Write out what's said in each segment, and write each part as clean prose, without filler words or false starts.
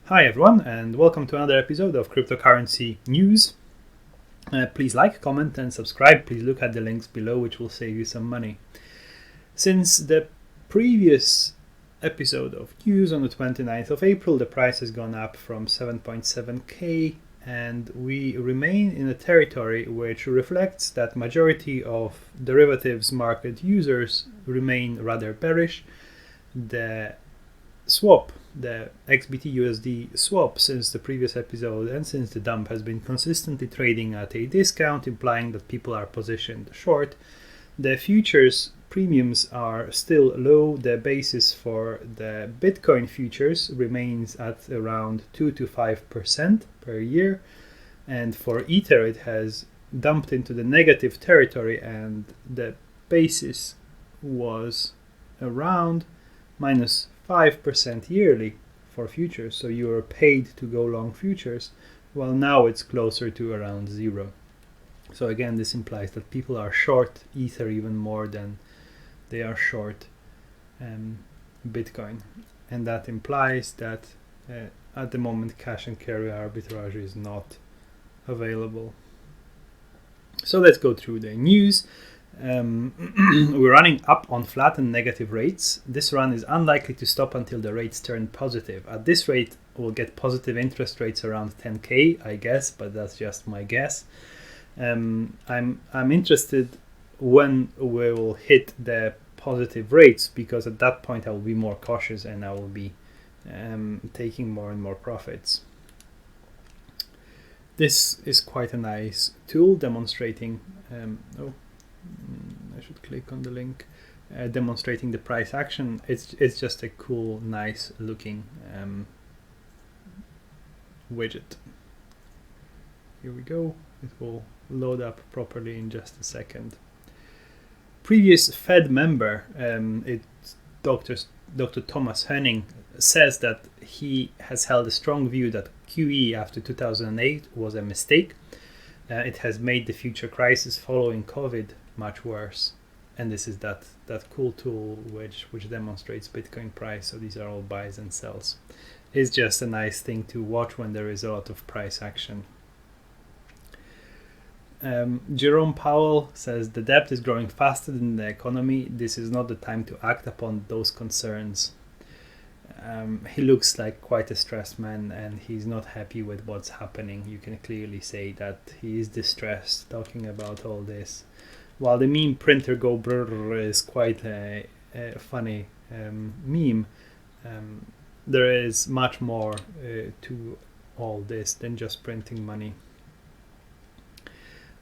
Hi everyone, and welcome to another episode of Cryptocurrency News. Please like, comment, and subscribe. Please look at the links below, which will save you some money. Since the previous episode of news on the 29th of April, the price has gone up from 7.7k, and we remain in a territory which reflects that majority of derivatives market users remain rather bearish. The swap, the XBT USD swap, since the previous episode and since the dump has been consistently trading at a discount, implying that people are positioned short. The futures premiums are still low. The basis for the Bitcoin futures remains at around 2 to 5% per year, and for Ether it has dumped into the negative territory, and the basis was around minus 5% yearly for futures, so you are paid to go long futures, while now it's closer to around zero. So again, this implies that people are short Ether even more than they are short Bitcoin, and that implies that at the moment cash and carry arbitrage is not available. So let's go through the news. We're running up on flat and negative rates. This run is unlikely to stop until the rates turn positive. At this rate, we'll get positive interest rates around 10k, I guess, but that's just my guess. I'm interested when we will hit the positive rates, because at that point I will be more cautious and I will be taking more and more profits. This is quite a nice tool demonstrating I should click on the link, demonstrating the price action. It's just a cool, nice looking widget. Here we go. It will load up properly in just a second. Previous Fed member, Dr. Thomas Henning, says that he has held a strong view that QE after 2008 was a mistake. It has made the future crisis following COVID much worse, and this is that cool tool which demonstrates Bitcoin price. So these are all buys and sells. It's just a nice thing to watch when there is a lot of price action. Jerome Powell says the debt is growing faster than the economy. This is not the time to act upon those concerns. He looks like quite a stressed man, and he's not happy with what's happening. You can clearly say that he is distressed talking about all this. While the meme printer go brrr is quite a funny meme, there is much more to all this than just printing money.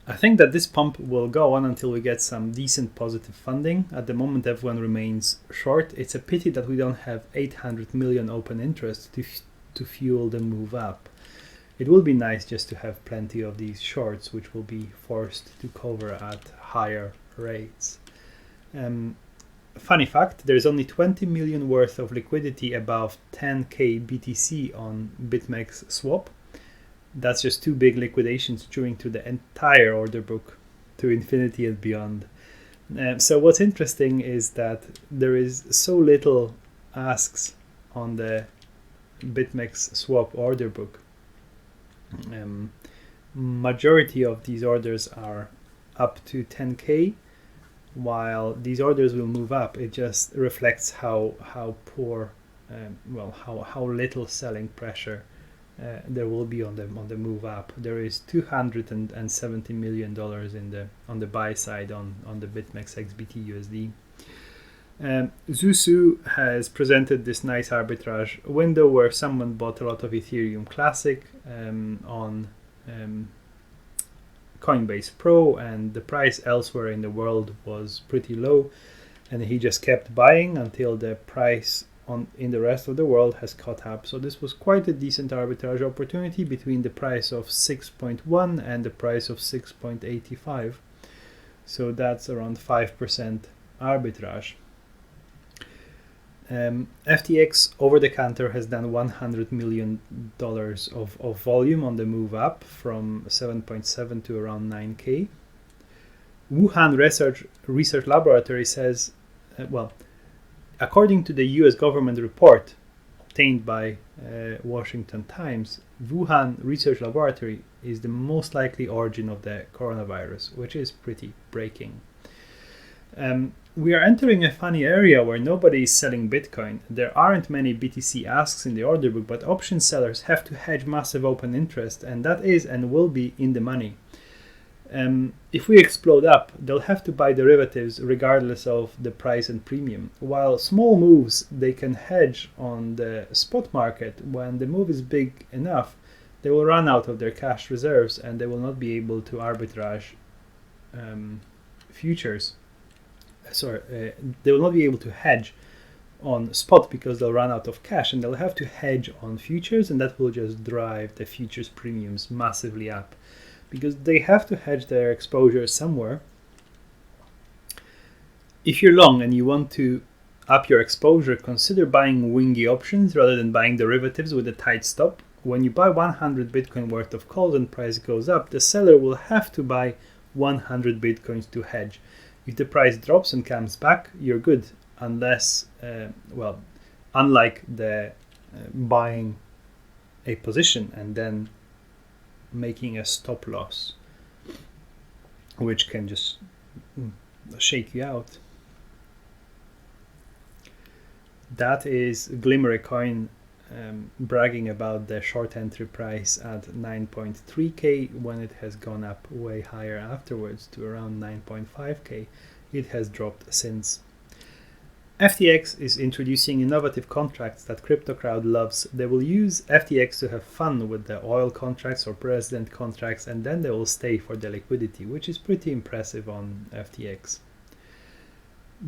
I think that this pump will go on until we get some decent positive funding. At the moment, everyone remains short. It's a pity that we don't have 800 million open interest to fuel the move up. It will be nice just to have plenty of these shorts, which will be forced to cover at higher rates. Funny fact, there's only 20 million worth of liquidity above 10k BTC on Bitmex swap. That's just two big liquidations chewing through the entire order book to infinity and beyond. So what's interesting is that there is so little asks on the Bitmex swap order book. Majority of these orders are up to 10k, while these orders will move up. It just reflects how poor, how little selling pressure there will be on the move up. There is $270 million on the buy side on the Bitmex XBT USD. Zusu has presented this nice arbitrage window where someone bought a lot of Ethereum Classic on Coinbase Pro, and the price elsewhere in the world was pretty low, and he just kept buying until the price in the rest of the world has caught up. So this was quite a decent arbitrage opportunity between the price of 6.1 and the price of 6.85. So that's around 5% arbitrage. FTX over the counter has done $100 million of volume on the move up from 7.7 to around 9k. Wuhan Research Laboratory says, according to the US government report obtained by Washington Times, Wuhan Research Laboratory is the most likely origin of the coronavirus, which is pretty breaking. We are entering a funny area where nobody is selling Bitcoin. There aren't many BTC asks in the order book, but option sellers have to hedge massive open interest, and that is and will be in the money. If we explode up, they'll have to buy derivatives regardless of the price and premium. While small moves they can hedge on the spot market, when the move is big enough, they will run out of their cash reserves and they will not be able to arbitrage futures. They will not be able to hedge on spot because they'll run out of cash, and they'll have to hedge on futures, and that will just drive the futures premiums massively up because they have to hedge their exposure somewhere. If you're long and you want to up your exposure, consider buying wingy options rather than buying derivatives with a tight stop. When you buy 100 Bitcoin worth of calls and price goes up, the seller will have to buy 100 Bitcoins to hedge. If the price drops and comes back, you're good, unless, unlike the buying a position and then making a stop loss, which can just shake you out. That is Glimmer Coin bragging about the short entry price at 9.3k when it has gone up way higher afterwards to around 9.5k. It has dropped since. FTX is introducing innovative contracts that crypto crowd loves. They will use FTX to have fun with the oil contracts or president contracts, and then they will stay for the liquidity, which is pretty impressive on FTX.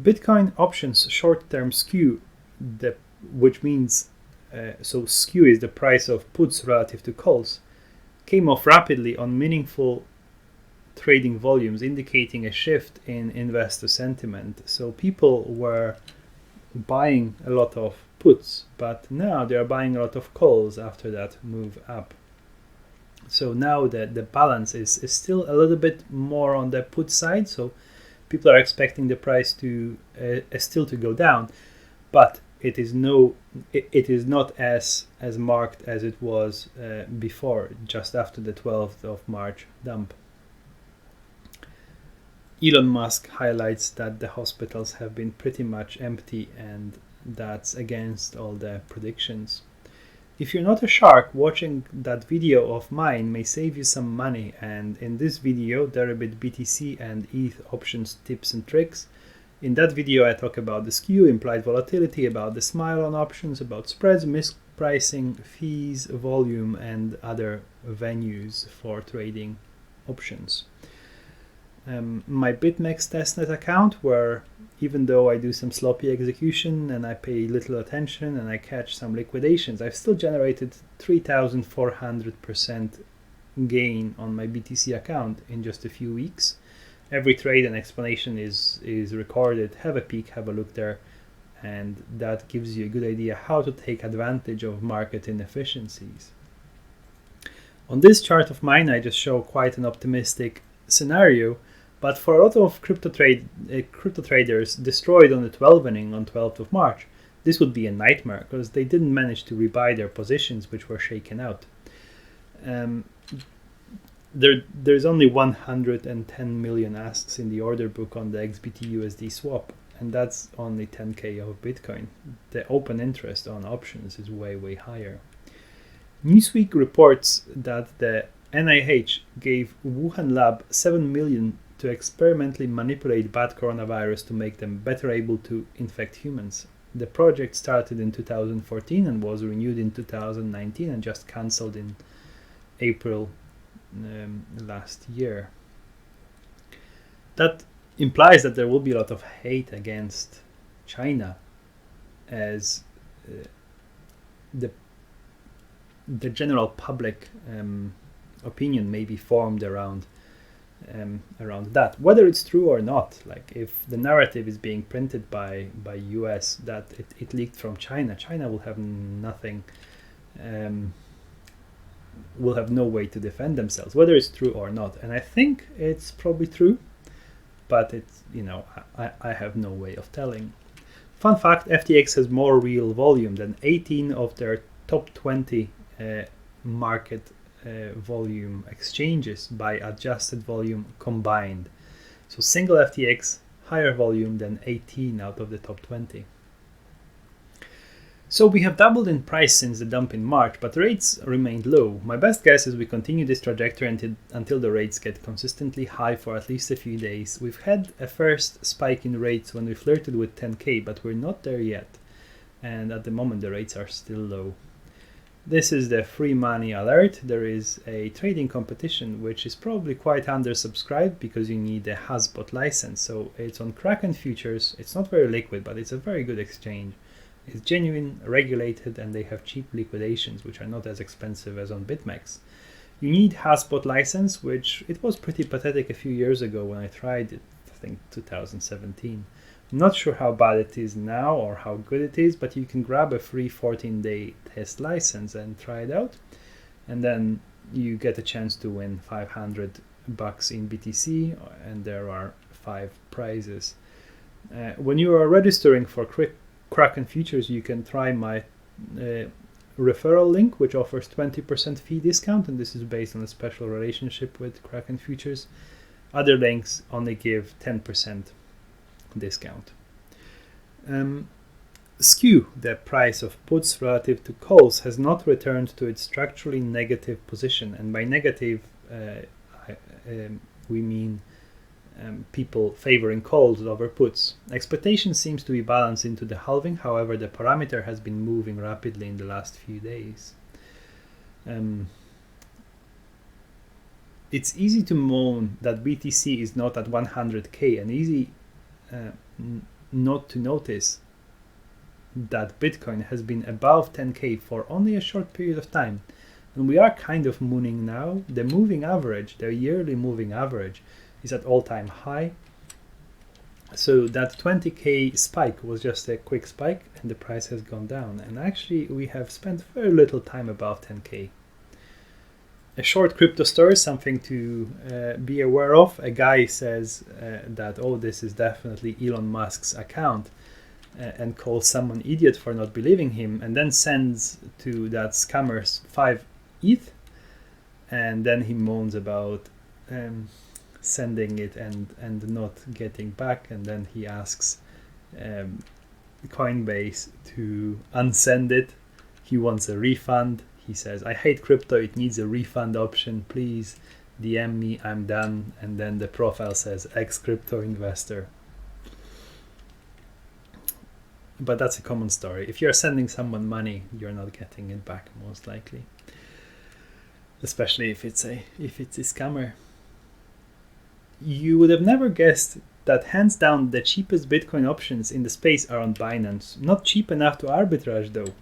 Bitcoin options short-term skew, which means skew is the price of puts relative to calls, came off rapidly on meaningful trading volumes, indicating a shift in investor sentiment. So people were buying a lot of puts, but now they are buying a lot of calls after that move up. So now the balance is still a little bit more on the put side, so people are expecting the price to still to go down, but it is not as marked as it was before, just after the 12th of March dump. Elon Musk highlights that the hospitals have been pretty much empty, and that's against all the predictions. If you're not a shark, watching that video of mine may save you some money, and in this video, Deribit BTC and ETH options tips and tricks. In that video, I talk about the skew, implied volatility, about the smile on options, about spreads, mispricing, fees, volume, and other venues for trading options. My Bitmex testnet account, where even though I do some sloppy execution and I pay little attention and I catch some liquidations, I've still generated 3,400% gain on my BTC account in just a few weeks. Every trade and explanation is recorded. Have a peek, have a look there, and that gives you a good idea how to take advantage of market inefficiencies. On this chart of mine, I just show quite an optimistic scenario, but for a lot of crypto traders destroyed on the 12 inning on 12th of March, this would be a nightmare because they didn't manage to rebuy their positions, which were shaken out. There's only 110 million asks in the order book on the XBT USD swap, and that's only 10k of Bitcoin. The open interest on options is way higher. Newsweek reports that the NIH gave Wuhan lab 7 million to experimentally manipulate bad coronavirus to make them better able to infect humans. The project started in 2014 and was renewed in 2019 and just cancelled in April last year. That implies that there will be a lot of hate against China, as the general public opinion may be formed around that, whether it's true or not. Like, if the narrative is being printed by US that it leaked from China will have nothing, will have no way to defend themselves, whether it's true or not. And I think it's probably true, but it's, I have no way of telling. Fun fact, FTX has more real volume than 18 of their top 20 market volume exchanges by adjusted volume combined. So single FTX, higher volume than 18 out of the top 20. So we have doubled in price since the dump in March, but rates remained low. My best guess is we continue this trajectory until the rates get consistently high for at least a few days. We've had a first spike in rates when we flirted with 10k, but we're not there yet. And at the moment the rates are still low. This is the free money alert. There is a trading competition which is probably quite undersubscribed because you need a Hasbot license. So it's on Kraken futures. It's not very liquid, but it's a very good exchange. It's genuine, regulated, and they have cheap liquidations, which are not as expensive as on Bitmex. You need Hasbot license, which it was pretty pathetic a few years ago when I tried it, I think 2017. I'm not sure how bad it is now or how good it is, but you can grab a free 14-day test license and try it out. And then you get a chance to win $500 in BTC, and there are 5 prizes. When you are registering for Kraken futures, you can try my referral link, which offers 20% fee discount, and this is based on a special relationship with Kraken futures. Other links only give 10% discount. Skew, the price of puts relative to calls, has not returned to its structurally negative position, and by negative we mean people favoring calls over puts. Expectation seems to be balanced into the halving, however the parameter has been moving rapidly in the last few days. It's easy to moan that BTC is not at 100k, and easy not to notice that Bitcoin has been above 10k for only a short period of time. And we are kind of mooning now. The moving average, the yearly moving average, is at all-time high. So that 20k spike was just a quick spike, and the price has gone down. And actually we have spent very little time above 10k. A short crypto story, something to be aware of. A guy says that, oh, this is definitely Elon Musk's account, and calls someone idiot for not believing him, and then sends to that scammers 5 ETH, and then he moans about sending it and not getting back, and then he asks Coinbase to unsend it. He wants a refund. He says, I hate crypto, it needs a refund option, please DM me, I'm done. And then the profile says ex-crypto investor. But that's a common story. If you're sending someone money, you're not getting it back most likely, especially if it's a scammer. You would have never guessed that hands down the cheapest Bitcoin options in the space are on Binance. Not cheap enough to arbitrage though.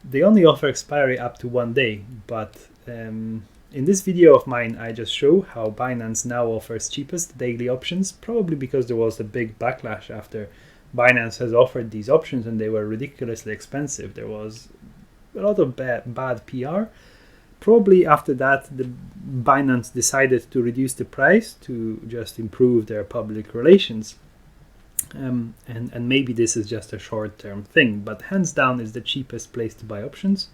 They only offer expiry up to 1 day, but in this video of mine I just show how Binance now offers cheapest daily options, probably because there was a big backlash after Binance has offered these options and they were ridiculously expensive. There was a lot of bad PR. Probably after that, the Binance decided to reduce the price to just improve their public relations. And maybe this is just a short-term thing, but hands down is the cheapest place to buy options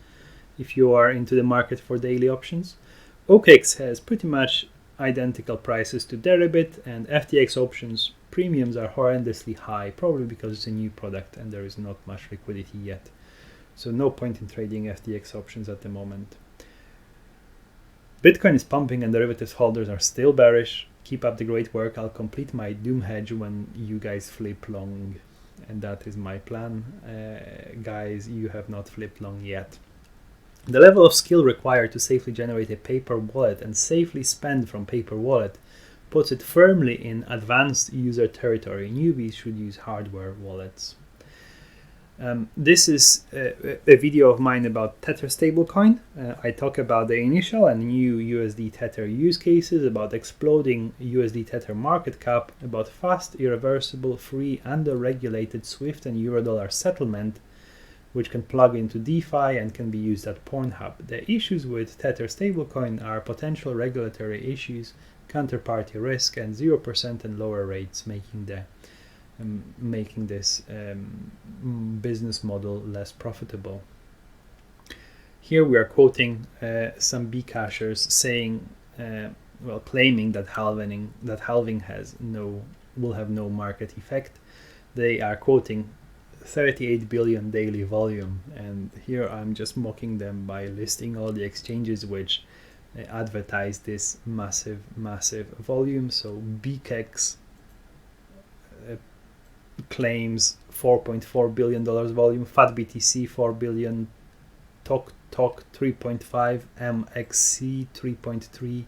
if you are into the market for daily options. OKX has pretty much identical prices to Deribit, and FTX options premiums are horrendously high, probably because it's a new product and there is not much liquidity yet. So no point in trading FTX options at the moment. Bitcoin is pumping and derivatives holders are still bearish. Keep up the great work. I'll complete my doom hedge when you guys flip long. And that is my plan. Guys, you have not flipped long yet. The level of skill required to safely generate a paper wallet and safely spend from paper wallet puts it firmly in advanced user territory. Newbies should use hardware wallets. This is a video of mine about Tether stablecoin. I talk about the initial and new USD Tether use cases, about exploding USD Tether market cap, about fast, irreversible, free, under-regulated SWIFT and Eurodollar settlement, which can plug into DeFi and can be used at Pornhub. The issues with Tether stablecoin are potential regulatory issues, counterparty risk, and 0% and lower rates, making this business model less profitable. Here we are quoting some Bcashers saying, claiming that halving will have no market effect. They are quoting 38 billion daily volume, and here I'm just mocking them by listing all the exchanges which advertise this massive volume. So Bitmex claims $4.4 billion volume, FATBTC 4 billion, Tok 3.5, MXC 3.3,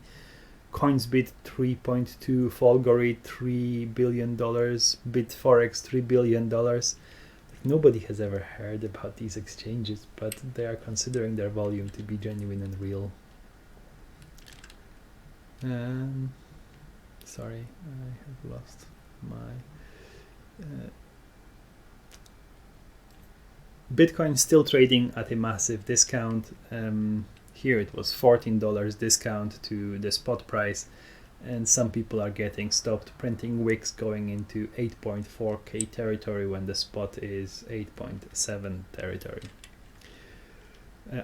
Coinsbit 3.2, Folgory $3 billion, Bitforex $3 billion. Nobody has ever heard about these exchanges, but they are considering their volume to be genuine and real. Sorry, I have lost my... Bitcoin still trading at a massive discount. Here it was $14 discount to the spot price, and some people are getting stopped printing wicks going into 8.4k territory when the spot is 8.7 territory.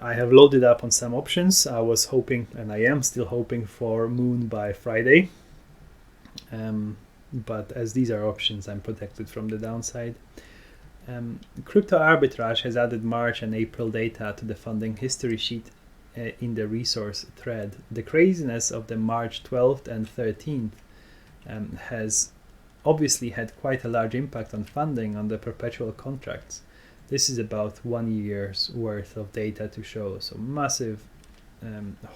I have loaded up on some options. I was hoping, and I am still hoping, for Moon by Friday. But as these are options, I'm protected from the downside. Crypto arbitrage has added March and April data to the funding history sheet in the resource thread. The craziness of the March 12th and 13th has obviously had quite a large impact on funding on the perpetual contracts. This is about 1 year's worth of data to show, so massive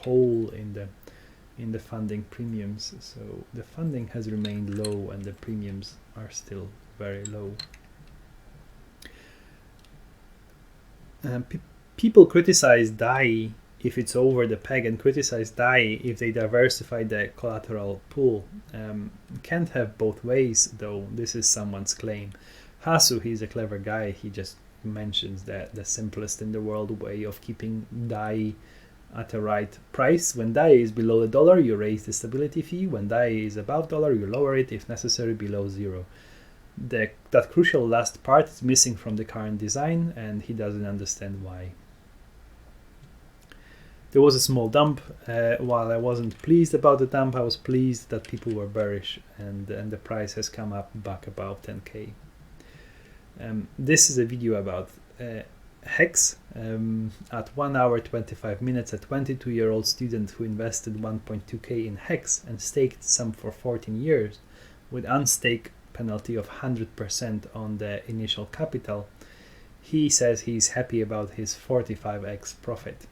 hole in the funding premiums. So the funding has remained low and the premiums are still very low. People criticize DAI if it's over the peg and criticize DAI if they diversify the collateral pool. Can't have both ways, though. This is someone's claim. Hasu, he's a clever guy. He just mentions that the simplest in the world way of keeping DAI at the right price. When DAI is below $1, you raise the stability fee. When DAI is above $1, you lower it, if necessary, below $0. That crucial last part is missing from the current design, and he doesn't understand why. There was a small dump. While I wasn't pleased about the dump, I was pleased that people were bearish, and the price has come up back above 10k. This is a video about Hex. At 1 hour 25 minutes, a 22-year-old student who invested 1.2k in Hex and staked some for 14 years with unstake penalty of 100% on the initial capital. He says he's happy about his 45x profit.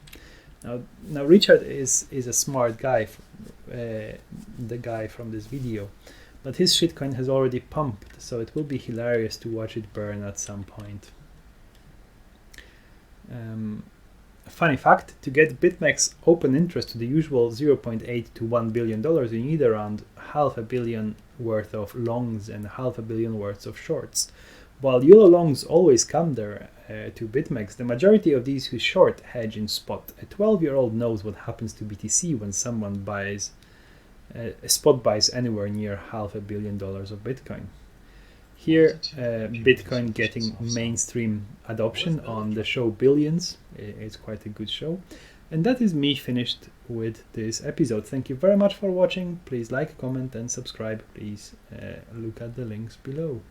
Now Richard is a smart guy, the guy from this video, but his shitcoin has already pumped, so it will be hilarious to watch it burn at some point. Funny fact, to get Bitmex open interest to the usual 0.8 to $1 billion, you need around $500 million worth of longs and $500 million worth of shorts. While YOLO longs always come there to Bitmex, the majority of these who short hedge in spot. A 12-year-old knows what happens to BTC when someone buys spot buys anywhere near $500 million of Bitcoin. Here, Bitcoin getting mainstream adoption on the show Billions. It's quite a good show. And that is me finished with this episode. Thank you very much for watching. Please like, comment, and subscribe. Please look at the links below.